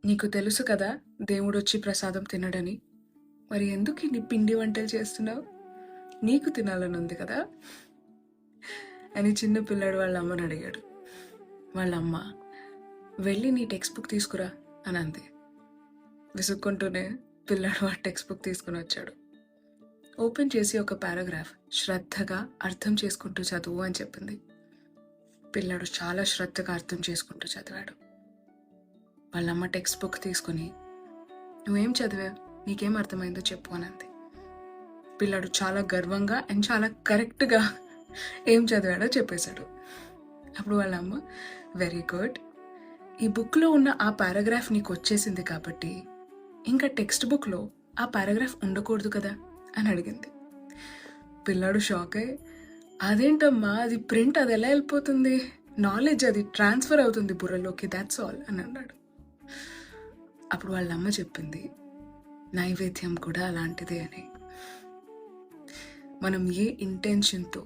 నీకు తెలుసు కదా దేవుడొచ్చి ప్రసాదం తినడని. మరి ఎందుకు ఇన్ని పిండి వంటలు చేస్తున్నావు? నీకు తినాలని ఉంది కదా అని చిన్న పిల్లాడు వాళ్ళ అమ్మని అడిగాడు. వాళ్ళ అమ్మ, వెళ్ళి నీ టెక్స్ట్ బుక్ తీసుకురా అని అంది. విసుక్కుంటూనే పిల్లాడు ఆ టెక్స్ట్ బుక్ తీసుకుని వచ్చాడు. ఓపెన్ చేసి ఒక పారాగ్రాఫ్ శ్రద్ధగా అర్థం చేసుకుంటూ చదువు అని చెప్పింది. పిల్లాడు చాలా శ్రద్ధగా అర్థం చేసుకుంటూ చదివాడు. వాళ్ళమ్మ టెక్స్ట్ బుక్ తీసుకుని, నువ్వేం చదివా, నీకేం అర్థమైందో చెప్పు అని అంది. పిల్లాడు చాలా గర్వంగా అండ్ చాలా కరెక్ట్గా ఏం చదివాడో చెప్పేశాడు. అప్పుడు వాళ్ళమ్మ, వెరీ గుడ్, ఈ బుక్లో ఉన్న ఆ పారాగ్రాఫ్ నీకు వచ్చేసింది కాబట్టి ఇంకా టెక్స్ట్ బుక్లో ఆ పారాగ్రాఫ్ ఉండకూడదు కదా అని అడిగింది. పిల్లాడు షాక్ అయ్యి, అదేంటమ్మా, అది ప్రింట్, అది ఎలా వెళ్ళిపోతుంది, నాలెడ్జ్ అది ట్రాన్స్ఫర్ అవుతుంది బుర్రలోకి, దాట్స్ ఆల్ అని అన్నాడు. అప్పుడు వాళ్ళ అమ్మ చెప్పింది, నైవేద్యం కూడా అలాంటిదే అని. మనం ఏ ఇంటెన్షన్తో